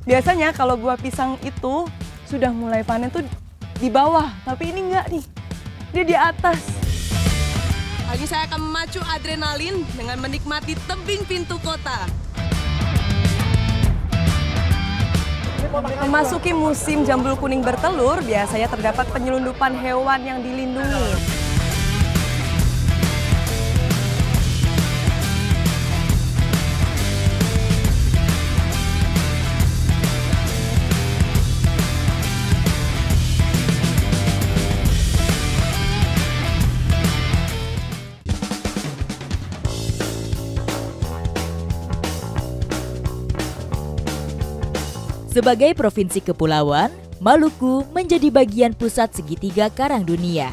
Biasanya kalau buah pisang itu sudah mulai panen tuh di bawah, tapi ini enggak nih, dia di atas. Kali ini saya akan memacu adrenalin dengan menikmati tebing pintu kota. Memasuki musim jambul kuning bertelur, biasanya terdapat penyelundupan hewan yang dilindungi. Sebagai provinsi kepulauan, Maluku menjadi bagian pusat segitiga karang dunia.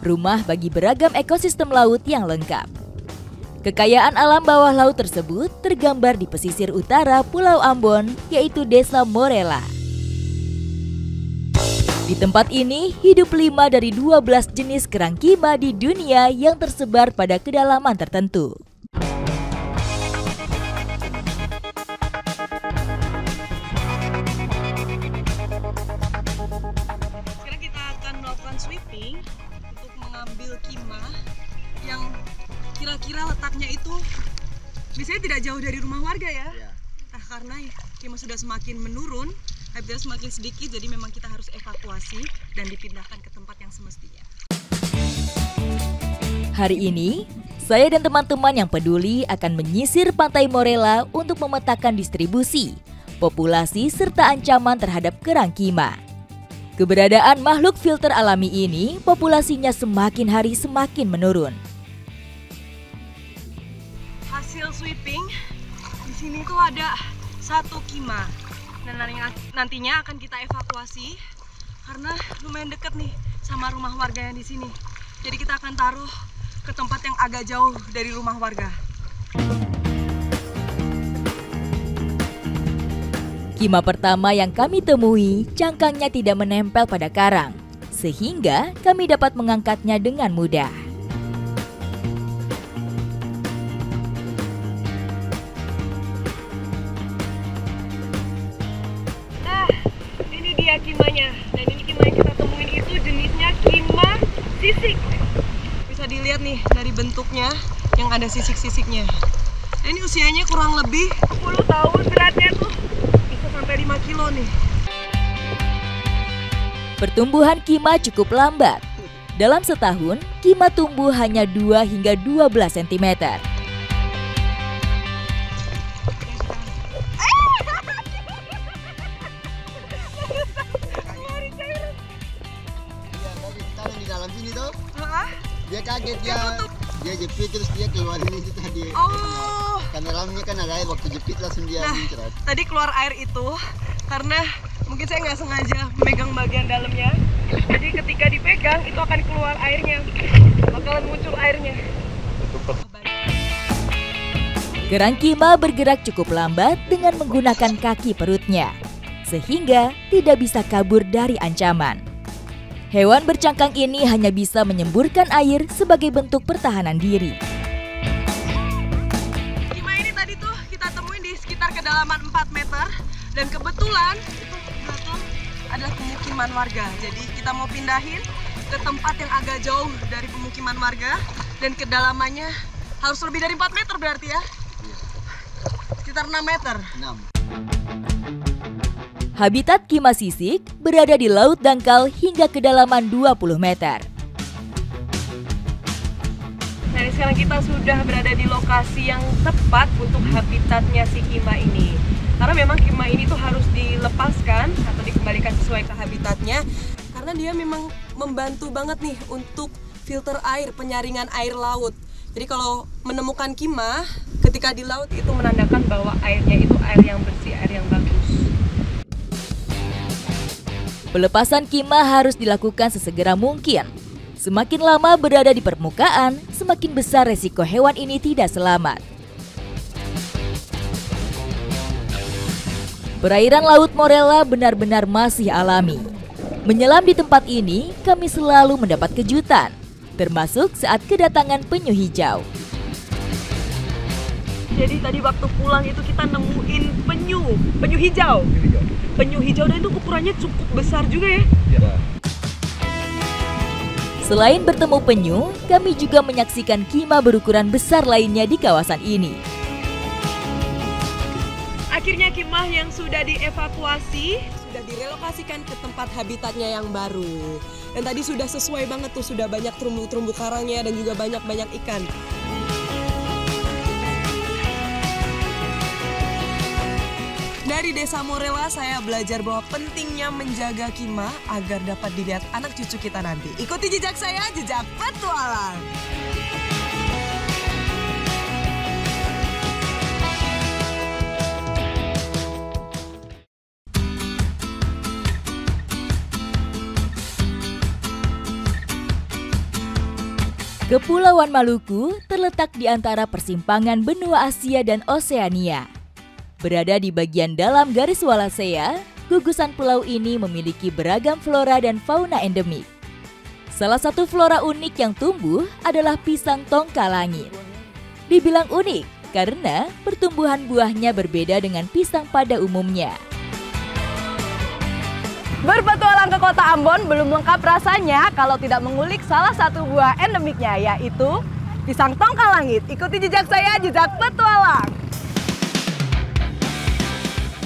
Rumah bagi beragam ekosistem laut yang lengkap. Kekayaan alam bawah laut tersebut tergambar di pesisir utara Pulau Ambon, yaitu Desa Morela. Di tempat ini, hidup 5 dari 12 jenis kerang kima di dunia yang tersebar pada kedalaman tertentu. Sweeping untuk mengambil kima yang kira-kira letaknya itu biasanya tidak jauh dari rumah warga ya. Nah, karena kima sudah semakin menurun, habitatnya semakin sedikit, jadi memang kita harus evakuasi dan dipindahkan ke tempat yang semestinya. Hari ini, saya dan teman-teman yang peduli akan menyisir Pantai Morela untuk memetakan distribusi, populasi serta ancaman terhadap kerang kima. Keberadaan makhluk filter alami ini, populasinya semakin hari semakin menurun. Hasil sweeping di sini tuh ada 1 kima, dan nantinya akan kita evakuasi karena lumayan dekat nih sama rumah warga yang di sini. Jadi kita akan taruh ke tempat yang agak jauh dari rumah warga. Kima pertama yang kami temui, cangkangnya tidak menempel pada karang, sehingga kami dapat mengangkatnya dengan mudah. Nah, ini dia kimanya. Dan ini kima yang kita temuin itu jenisnya kima sisik. Bisa dilihat nih dari bentuknya yang ada sisik-sisiknya. Nah, ini usianya kurang lebih 10 tahun, beratnya tuh sampai 5 kilo nih. Pertumbuhan kima cukup lambat. Dalam setahun, kima tumbuh hanya 2 hingga 12 cm. Di dalam sini tuh, dia kaget, dia jepit terus dia keluar ini tadi. Oh. Karena dalamnya kan ada air, waktu jepit langsung dia muncrat. Tadi keluar air itu karena mungkin saya nggak sengaja memegang bagian dalamnya. Jadi ketika dipegang itu akan keluar airnya, bakalan muncul airnya. Kerang kima bergerak cukup lambat dengan menggunakan kaki perutnya, sehingga tidak bisa kabur dari ancaman. Hewan bercangkang ini hanya bisa menyemburkan air sebagai bentuk pertahanan diri. Kima ini tadi tuh kita temuin di sekitar kedalaman 4 meter, dan kebetulan itu belakang adalah pemukiman warga. Jadi kita mau pindahin ke tempat yang agak jauh dari pemukiman warga, dan kedalamannya harus lebih dari 4 meter berarti ya? Sekitar 6 meter. 6. Habitat kima sisik berada di laut dangkal hingga kedalaman 20 meter. Nah, sekarang kita sudah berada di lokasi yang tepat untuk habitatnya si kima ini. Karena memang kima ini tuh harus dilepaskan atau dikembalikan sesuai ke habitatnya. Karena dia memang membantu banget nih untuk filter air, penyaringan air laut. Jadi kalau menemukan kima ketika di laut itu menandakan bahwa airnya itu air yang bersih, air yang bagus. Pelepasan kima harus dilakukan sesegera mungkin. Semakin lama berada di permukaan, semakin besar resiko hewan ini tidak selamat. Perairan Laut Morela benar-benar masih alami. Menyelam di tempat ini, kami selalu mendapat kejutan, termasuk saat kedatangan penyu hijau. Jadi tadi waktu pulang itu kita nemuin penyu hijau. Penyu hijau dan itu ukurannya cukup besar juga ya. Selain bertemu penyu, kami juga menyaksikan kima berukuran besar lainnya di kawasan ini. Akhirnya kemah yang sudah dievakuasi sudah direlokasikan ke tempat habitatnya yang baru. Dan tadi sudah sesuai banget tuh, sudah banyak terumbu-terumbu karangnya dan juga banyak ikan. Dari Desa Morela saya belajar bahwa pentingnya menjaga kemah agar dapat dilihat anak cucu kita nanti. Ikuti jejak saya, jejak petualang. Kepulauan Maluku terletak di antara persimpangan benua Asia dan Oseania. Berada di bagian dalam garis Wallacea, gugusan pulau ini memiliki beragam flora dan fauna endemik. Salah satu flora unik yang tumbuh adalah pisang tongka langit. Dibilang unik karena pertumbuhan buahnya berbeda dengan pisang pada umumnya. Berpetualang ke kota Ambon belum lengkap rasanya kalau tidak mengulik salah satu buah endemiknya, yaitu pisang tongka langit. Ikuti jejak saya, jejak petualang.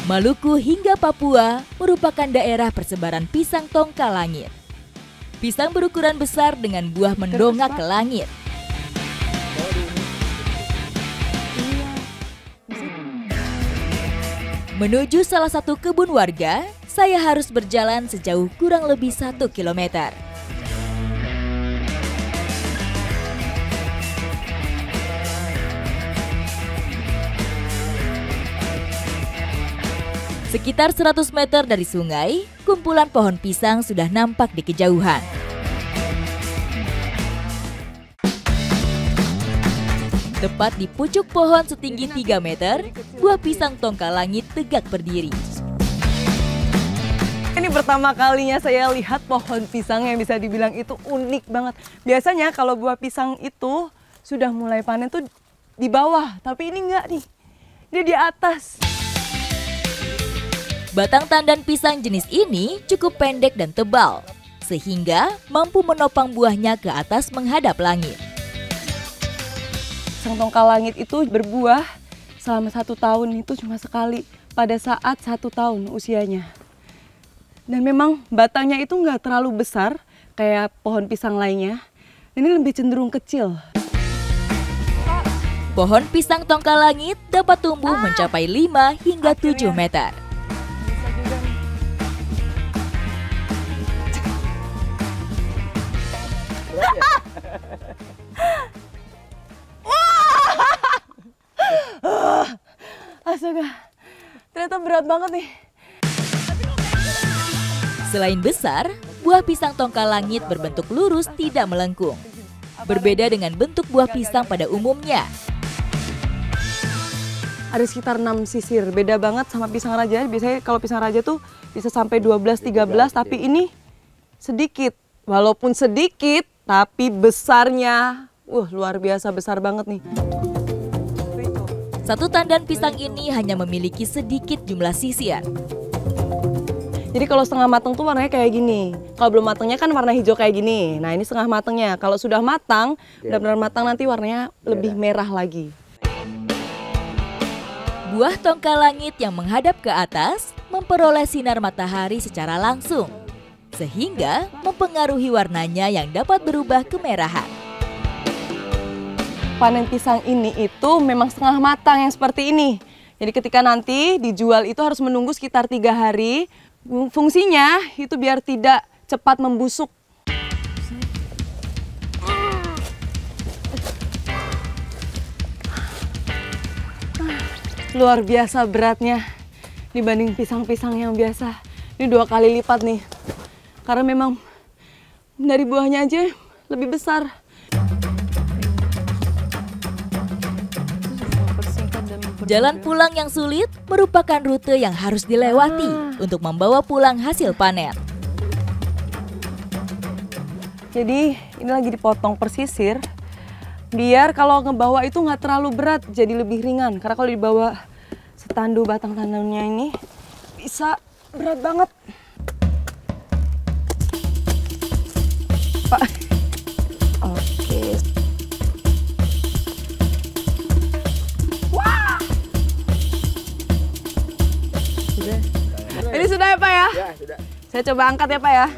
Maluku hingga Papua merupakan daerah persebaran pisang tongka langit. Pisang berukuran besar dengan buah mendongak ke langit. Menuju salah satu kebun warga, saya harus berjalan sejauh kurang lebih 1 kilometer. Sekitar 100 meter dari sungai, kumpulan pohon pisang sudah nampak di kejauhan. Tepat di pucuk pohon setinggi 3 meter, buah pisang tongka langit tegak berdiri. Ini pertama kalinya saya lihat pohon pisang yang bisa dibilang itu unik banget. Biasanya kalau buah pisang itu sudah mulai panen tuh di bawah, tapi ini enggak nih. Dia di atas. Batang tandan pisang jenis ini cukup pendek dan tebal, sehingga mampu menopang buahnya ke atas menghadap langit. Pisang tongka langit itu berbuah selama 1 tahun itu cuma sekali pada saat 1 tahun usianya. Dan memang batangnya itu nggak terlalu besar kayak pohon pisang lainnya. Ini lebih cenderung kecil. Pohon pisang tongka langit dapat tumbuh mencapai 5 hingga 7 meter. Astaga, ternyata berat banget nih. Selain besar, buah pisang tongka langit berbentuk lurus tidak melengkung. Berbeda dengan bentuk buah pisang pada umumnya. Ada sekitar 6 sisir, beda banget sama pisang raja. Biasanya kalau pisang raja tuh bisa sampai 12-13, tapi ini sedikit. Walaupun sedikit, tapi besarnya, luar biasa besar banget nih. Satu tandan pisang ini hanya memiliki sedikit jumlah sisir. Jadi kalau setengah matang tuh warnanya kayak gini. Kalau belum matangnya kan warna hijau kayak gini. Nah ini setengah matangnya. Kalau sudah matang, benar-benar matang nanti warnanya lebih merah lagi. Buah tongka langit yang menghadap ke atas memperoleh sinar matahari secara langsung, sehingga mempengaruhi warnanya yang dapat berubah kemerahan. Panen pisang ini itu memang setengah matang yang seperti ini. Jadi ketika nanti dijual itu harus menunggu sekitar 3 hari. Fungsinya itu biar tidak cepat membusuk. Luar biasa beratnya dibanding pisang-pisang yang biasa. Ini 2 kali lipat nih. Karena memang dari buahnya aja lebih besar. Jalan pulang yang sulit merupakan rute yang harus dilewati untuk membawa pulang hasil panen. Jadi ini lagi dipotong persisir Biar kalau ngebawa itu nggak terlalu berat, jadi lebih ringan. Karena kalau dibawa setandu batang tanamnya ini bisa berat banget. Pak. Oke. Wah. Sudah. Ini sudah ya Pak ya? Ya, sudah. Saya coba angkat ya Pak ya.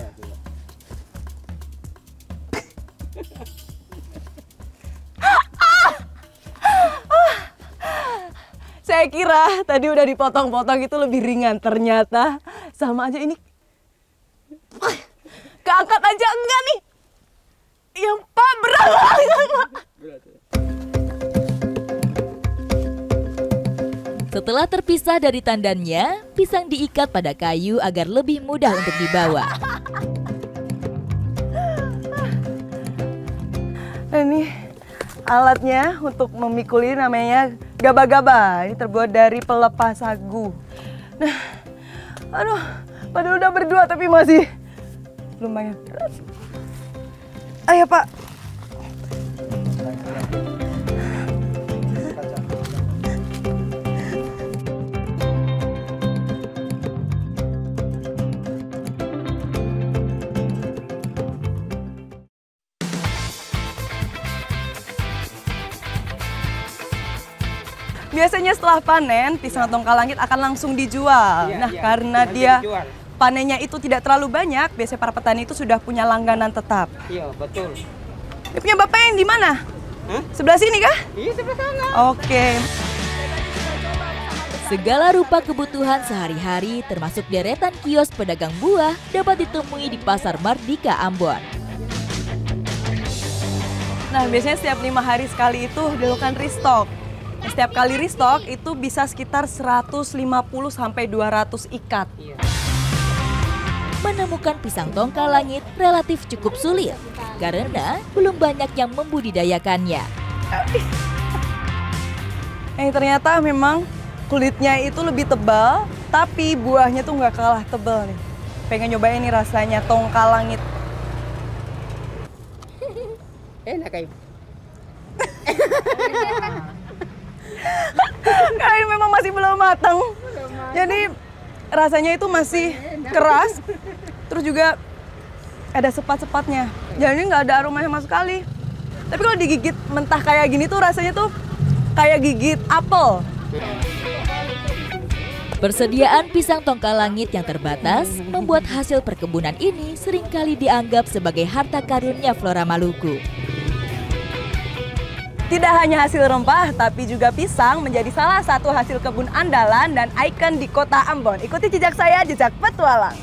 Saya kira tadi udah dipotong-potong itu lebih ringan, ternyata sama aja ini. Keangkat aja enggak nih? Ya Pak, berat banget Pak. Setelah terpisah dari tandannya, pisang diikat pada kayu agar lebih mudah untuk dibawa. Ini alatnya untuk memikul ini namanya gaba-gaba. Ini terbuat dari pelepah sagu. Nah, aduh, padahal udah berdua tapi masih lumayan berat. Ayo Pak. Biasanya setelah panen, pisang tongkal langit akan langsung dijual. Karena dia panennya itu tidak terlalu banyak, biasanya para petani itu sudah punya langganan tetap. Iya, betul. Ini punya Bapak yang di mana? Sebelah sini kah? Iya, sebelah sana. Oke. Segala rupa kebutuhan sehari-hari termasuk deretan kios pedagang buah dapat ditemui di Pasar Mardika Ambon. Nah, biasanya setiap 5 hari sekali itu dilakukan restock. Setiap kali restock itu bisa sekitar 150 sampai 200 ikat. Menemukan pisang tongkal langit relatif cukup sulit karena belum banyak yang membudidayakannya. Ternyata memang kulitnya itu lebih tebal, tapi buahnya tuh nggak kalah tebal nih. Pengen nyobain nih rasanya tongkal langit. Enak kayak. Kayak memang masih belum matang. Jadi rasanya itu masih keras. Terus juga ada sepat-sepatnya. Jadi nggak ada aromanya sama sekali. Tapi kalau digigit mentah kayak gini tuh rasanya tuh kayak gigit apel. Persediaan pisang tongkal langit yang terbatas membuat hasil perkebunan ini seringkali dianggap sebagai harta karunnya Flora Maluku. Tidak hanya hasil rempah, tapi juga pisang menjadi salah satu hasil kebun andalan dan ikon di kota Ambon. Ikuti jejak saya, jejak petualang.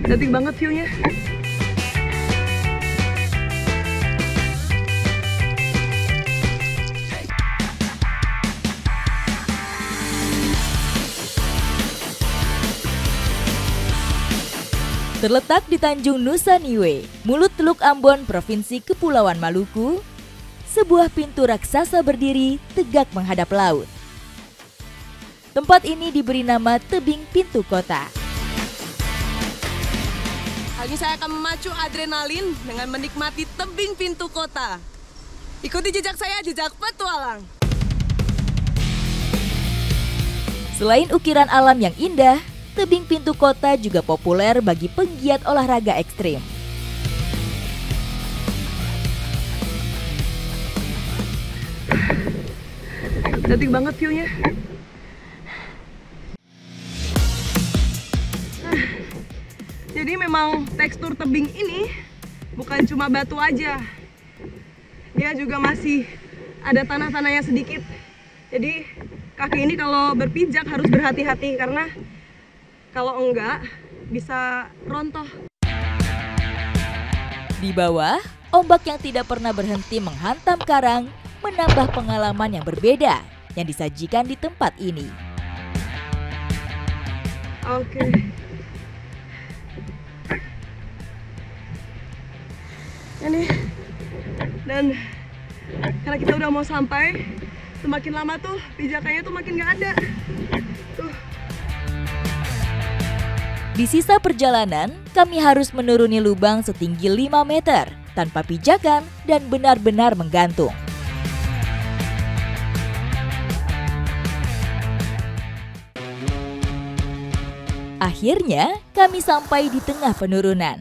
Cantik banget view-nya. Terletak di Tanjung Nusa Niue, Mulut Teluk Ambon, Provinsi Kepulauan Maluku, sebuah pintu raksasa berdiri tegak menghadap laut. Tempat ini diberi nama Tebing Pintu Kota. Kali ini saya akan memacu adrenalin dengan menikmati tebing pintu kota. Ikuti jejak saya, jejak petualang. Selain ukiran alam yang indah, tebing pintu kota juga populer bagi penggiat olahraga ekstrim. Cantik banget view-nya. Jadi memang tekstur tebing ini bukan cuma batu aja. Dia juga masih ada tanah-tanahnya sedikit. Jadi kaki ini kalau berpijak harus berhati-hati karena kalau enggak bisa rontoh. Di bawah, ombak yang tidak pernah berhenti menghantam karang menambah pengalaman yang berbeda yang disajikan di tempat ini. Oke. Ini dan karena kita udah mau sampai, semakin lama tuh pijakannya tuh makin nggak ada. Tuh. Di sisa perjalanan, kami harus menuruni lubang setinggi 5 meter tanpa pijakan dan benar-benar menggantung. Akhirnya, kami sampai di tengah penurunan.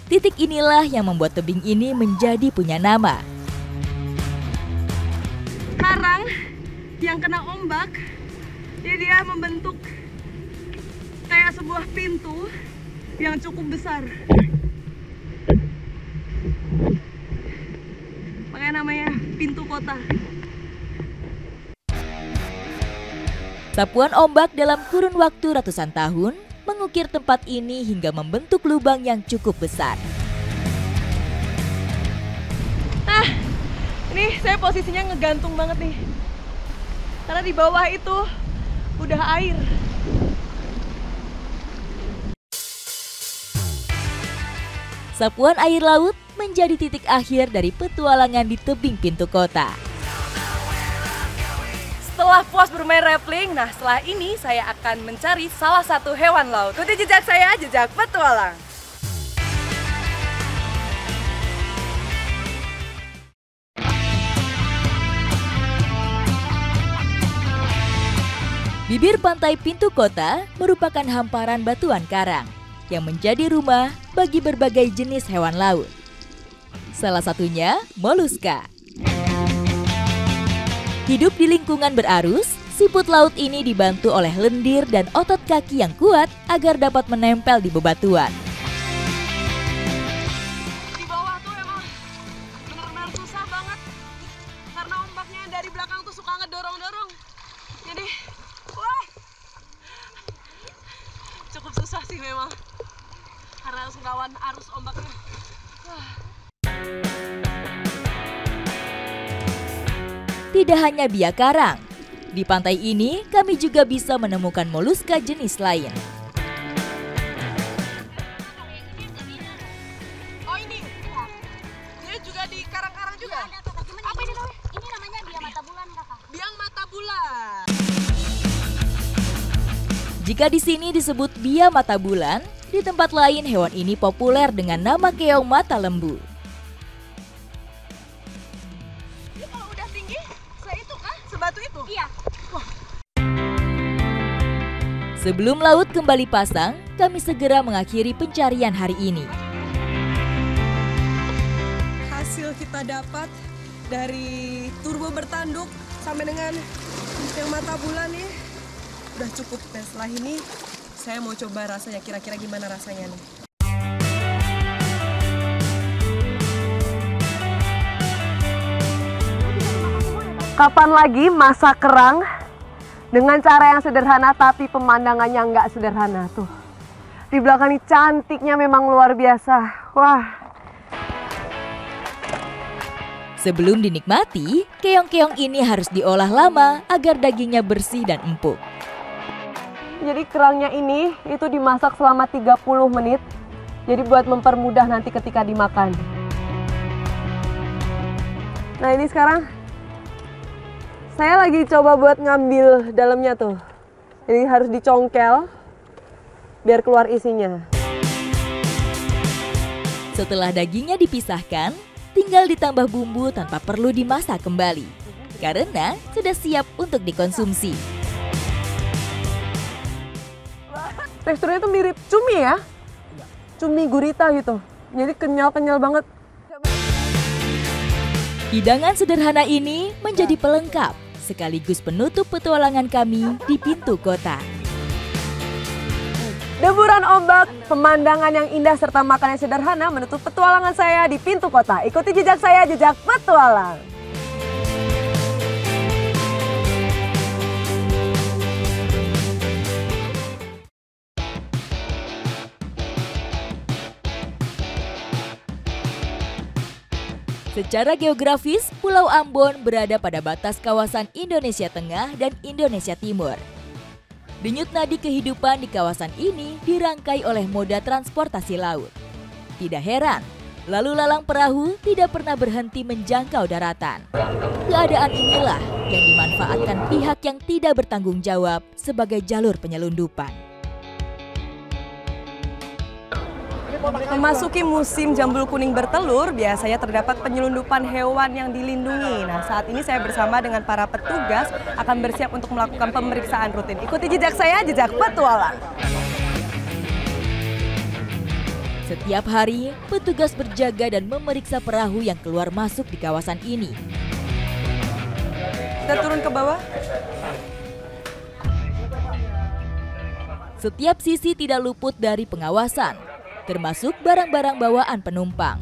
Titik inilah yang membuat tebing ini menjadi punya nama. Karang yang kena ombak, jadi dia membentuk kayak sebuah pintu yang cukup besar. Makanya namanya pintu kota. Sapuan ombak dalam kurun waktu ratusan tahun mengukir tempat ini hingga membentuk lubang yang cukup besar. Nah, ini saya posisinya ngegantung banget nih. Karena di bawah itu udah air. Sapuan air laut menjadi titik akhir dari petualangan di tebing pintu kota. Setelah puas bermain rappelling, nah setelah ini saya akan mencari salah satu hewan laut. Ikuti jejak saya, jejak petualang. Bibir pantai pintu kota merupakan hamparan batuan karang yang menjadi rumah bagi berbagai jenis hewan laut. Salah satunya moluska. Hidup di lingkungan berarus, siput laut ini dibantu oleh lendir dan otot kaki yang kuat agar dapat menempel di bebatuan. Di bawah tuh emang benar-benar susah banget. Karena ombaknya dari belakang tuh suka ngedorong-dorong. Jadi, wah, cukup susah sih memang. Karena harus ngelawan arus ombaknya. Wah. Tidak hanya biak karang, di pantai ini kami juga bisa menemukan moluska jenis lain. Oh ini? Dia juga di karang-karang juga? Apa ini namanya? Ini namanya biang mata bulan, Kakak. Biang mata bulan. Jika di sini disebut biak mata bulan, di tempat lain hewan ini populer dengan nama keong mata lembu. Ini kalau udah tinggi, itu kah? Sebatu itu? Iya. Sebelum laut kembali pasang, kami segera mengakhiri pencarian hari ini. Hasil kita dapat dari turbo bertanduk sampai dengan yang mata bulan nih udah cukup. Dan setelah ini saya mau coba rasanya, kira-kira gimana rasanya nih. Kapan lagi masak kerang dengan cara yang sederhana tapi pemandangannya nggak sederhana tuh. Di belakang ini cantiknya memang luar biasa. Wah. Sebelum dinikmati, keong-keong ini harus diolah lama agar dagingnya bersih dan empuk. Jadi kerangnya ini itu dimasak selama 30 menit. Jadi buat mempermudah nanti ketika dimakan. Nah ini sekarang saya lagi coba buat ngambil dalamnya tuh. Jadi harus dicongkel biar keluar isinya. Setelah dagingnya dipisahkan, tinggal ditambah bumbu tanpa perlu dimasak kembali. Karena sudah siap untuk dikonsumsi. Teksturnya tuh mirip cumi ya. Cumi gurita gitu. Jadi kenyal-kenyal banget. Hidangan sederhana ini menjadi pelengkap sekaligus penutup petualangan kami di pintu kota. Deburan ombak, pemandangan yang indah serta makanan yang sederhana menutup petualangan saya di pintu kota. Ikuti jejak saya, jejak petualang. Secara geografis, Pulau Ambon berada pada batas kawasan Indonesia Tengah dan Indonesia Timur. Denyut nadi kehidupan di kawasan ini dirangkai oleh moda transportasi laut. Tidak heran, lalu lalang perahu tidak pernah berhenti menjangkau daratan. Keadaan inilah yang dimanfaatkan pihak yang tidak bertanggung jawab sebagai jalur penyelundupan. Memasuki musim jambul kuning bertelur, biasanya terdapat penyelundupan hewan yang dilindungi. Nah, saat ini saya bersama dengan para petugas akan bersiap untuk melakukan pemeriksaan rutin. Ikuti jejak saya, jejak petualang. Setiap hari, petugas berjaga dan memeriksa perahu yang keluar masuk di kawasan ini. Kita turun ke bawah. Setiap sisi tidak luput dari pengawasan, termasuk barang-barang bawaan penumpang.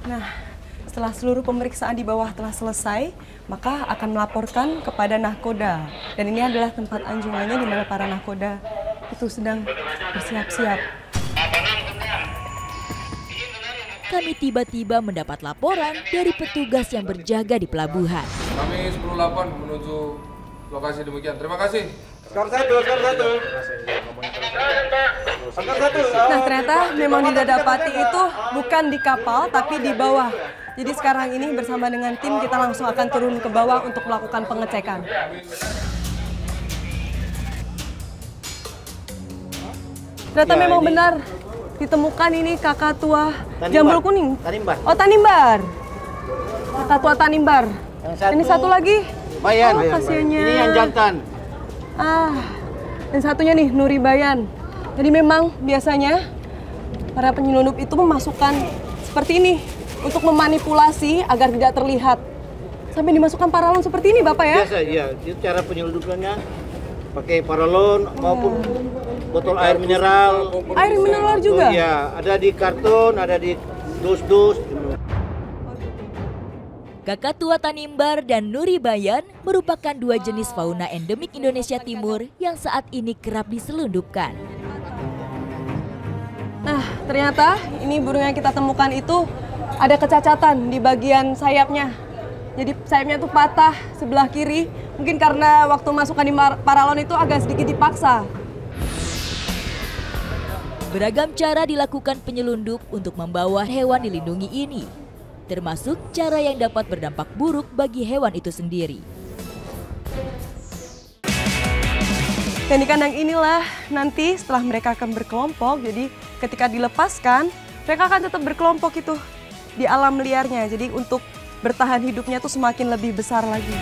Nah, setelah seluruh pemeriksaan di bawah telah selesai, maka akan melaporkan kepada nahkoda. Dan ini adalah tempat anjungannya di mana para nahkoda itu sedang bersiap-siap. Kami tiba-tiba mendapat laporan dari petugas yang berjaga di pelabuhan. Kami 10.8 menuju lokasi demikian. Terima kasih. Skor satu. Nah, ternyata memang didapati itu bukan di kapal, tapi di bawah. Jadi sekarang ini bersama dengan tim kita langsung akan turun ke bawah untuk melakukan pengecekan. Ternyata Ya, memang ini benar ditemukan ini kakak tua Tanimbar. jambul kuning. Tanimbar. Oh, Tanimbar. Kakak tua Tanimbar. Yang Ini satu lagi. Bayan. Oh, kasihannya. Ini yang jantan. Dan satunya nih Nuri Bayan. Jadi memang biasanya para penyelundup itu memasukkan seperti ini untuk memanipulasi agar tidak terlihat. Sampai dimasukkan paralon seperti ini, Bapak ya? Biasa, iya. Itu cara penyelundupannya pakai paralon maupun botol air mineral. Air mineral juga? Iya, ada di karton, ada di dus-dus. Kakak tua Tanimbar dan Nuri Bayan merupakan dua jenis fauna endemik Indonesia Timur yang saat ini kerap diselundupkan. Nah, ternyata ini burung yang kita temukan itu ada kecacatan di bagian sayapnya. Jadi sayapnya tuh patah sebelah kiri. Mungkin karena waktu masukkan di paralon itu agak sedikit dipaksa. Beragam cara dilakukan penyelundup untuk membawa hewan dilindungi ini, termasuk cara yang dapat berdampak buruk bagi hewan itu sendiri. Dan di kandang inilah nanti setelah mereka akan berkelompok, jadi ketika dilepaskan, mereka akan tetap berkelompok itu di alam liarnya. Jadi untuk bertahan hidupnya tuh semakin lebih besar lagi.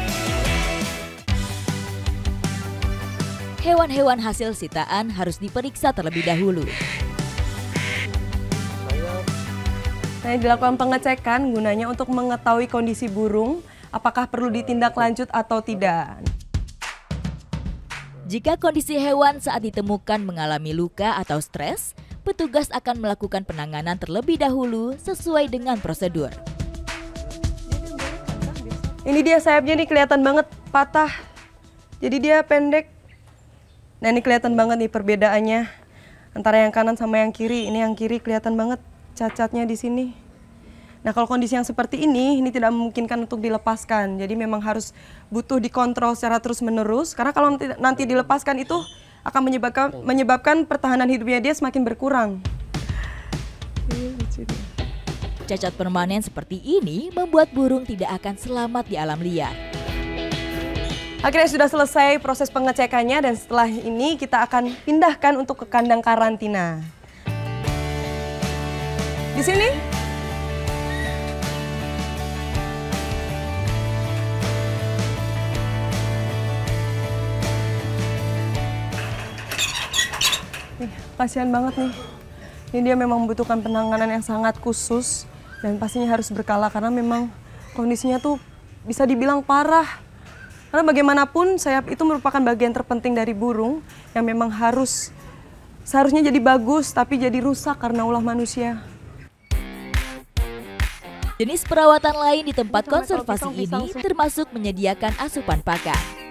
Hewan-hewan hasil sitaan harus diperiksa terlebih dahulu. Nah, dilakukan pengecekan gunanya untuk mengetahui kondisi burung, apakah perlu ditindak lanjut atau tidak. Jika kondisi hewan saat ditemukan mengalami luka atau stres, petugas akan melakukan penanganan terlebih dahulu sesuai dengan prosedur. Ini dia sayapnya nih kelihatan banget patah. Jadi dia pendek. Nah, ini kelihatan banget nih perbedaannya antara yang kanan sama yang kiri. Ini yang kiri kelihatan banget cacatnya di sini. Nah, kalau kondisi yang seperti ini tidak memungkinkan untuk dilepaskan. Jadi memang harus butuh dikontrol secara terus-menerus. Karena kalau nanti dilepaskan itu akan menyebabkan pertahanan hidupnya dia semakin berkurang. Cacat permanen seperti ini membuat burung tidak akan selamat di alam liar. Akhirnya sudah selesai proses pengecekannya dan setelah ini kita akan pindahkan untuk ke kandang karantina. Di sini. Kasihan banget nih. Ini dia memang membutuhkan penanganan yang sangat khusus dan pastinya harus berkala karena memang kondisinya tuh bisa dibilang parah. Karena bagaimanapun sayap itu merupakan bagian terpenting dari burung yang memang seharusnya jadi bagus tapi jadi rusak karena ulah manusia. Jenis perawatan lain di tempat konservasi ini termasuk menyediakan asupan pakan.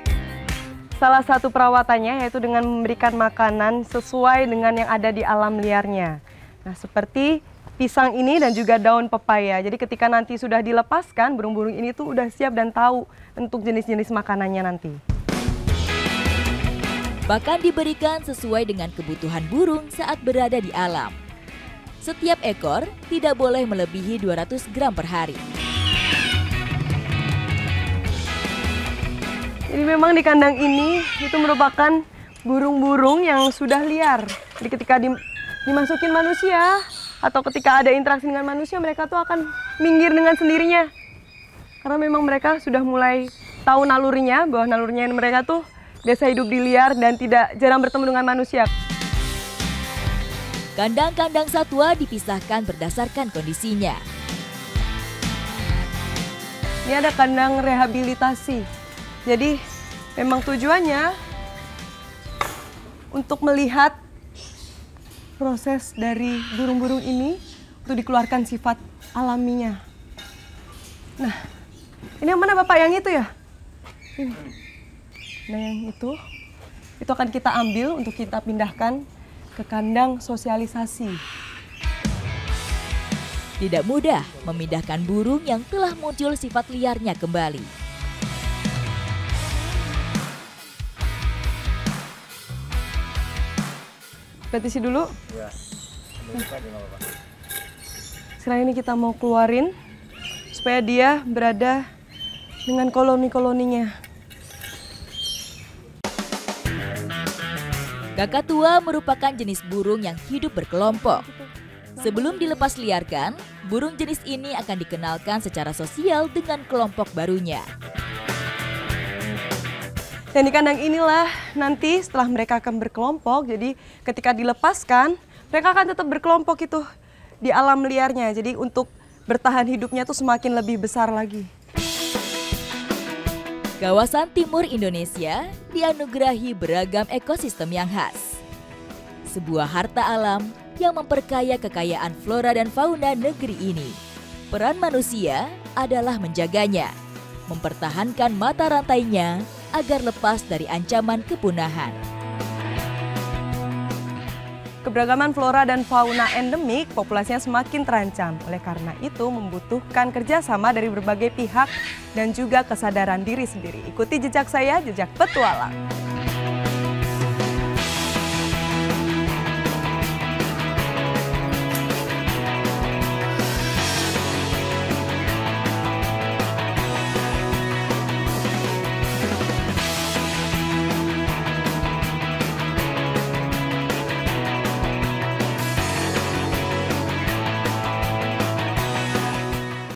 Salah satu perawatannya yaitu dengan memberikan makanan sesuai dengan yang ada di alam liarnya. Nah, seperti pisang ini dan juga daun pepaya. Jadi ketika nanti sudah dilepaskan, burung-burung ini tuh udah siap dan tahu untuk jenis-jenis makanannya nanti. Bahkan diberikan sesuai dengan kebutuhan burung saat berada di alam. Setiap ekor tidak boleh melebihi 200 gram per hari. Jadi memang di kandang ini itu merupakan burung-burung yang sudah liar. Jadi ketika dimasukin manusia atau ketika ada interaksi dengan manusia, mereka tuh akan minggir dengan sendirinya. Karena memang mereka sudah mulai tahu nalurinya, bahwa nalurinya mereka tuh biasa hidup di liar dan jarang bertemu dengan manusia. Kandang-kandang satwa dipisahkan berdasarkan kondisinya. Ini ada kandang rehabilitasi. Jadi memang tujuannya untuk melihat proses dari burung-burung ini untuk dikeluarkan sifat alaminya. Nah, ini yang mana Bapak? Yang itu ya? Ini. Nah, yang itu akan kita ambil untuk kita pindahkan ke kandang sosialisasi. Tidak mudah memindahkan burung yang telah muncul sifat liarnya kembali. Petisi dulu. Ya. Sekarang ini kita mau keluarin supaya dia berada dengan koloni-koloninya. Kakatua merupakan jenis burung yang hidup berkelompok. Sebelum dilepas liarkan, burung jenis ini akan dikenalkan secara sosial dengan kelompok barunya. Dan di kandang inilah nanti setelah mereka akan berkelompok, jadi ketika dilepaskan, mereka akan tetap berkelompok itu di alam liarnya. Jadi untuk bertahan hidupnya tuh semakin lebih besar lagi. Kawasan timur Indonesia dianugerahi beragam ekosistem yang khas. Sebuah harta alam yang memperkaya kekayaan flora dan fauna negeri ini. Peran manusia adalah menjaganya, mempertahankan mata rantainya agar lepas dari ancaman kepunahan. Keberagaman flora dan fauna endemik populasinya semakin terancam. Oleh karena itu membutuhkan kerjasama dari berbagai pihak dan juga kesadaran diri sendiri. Ikuti jejak saya, jejak petualang.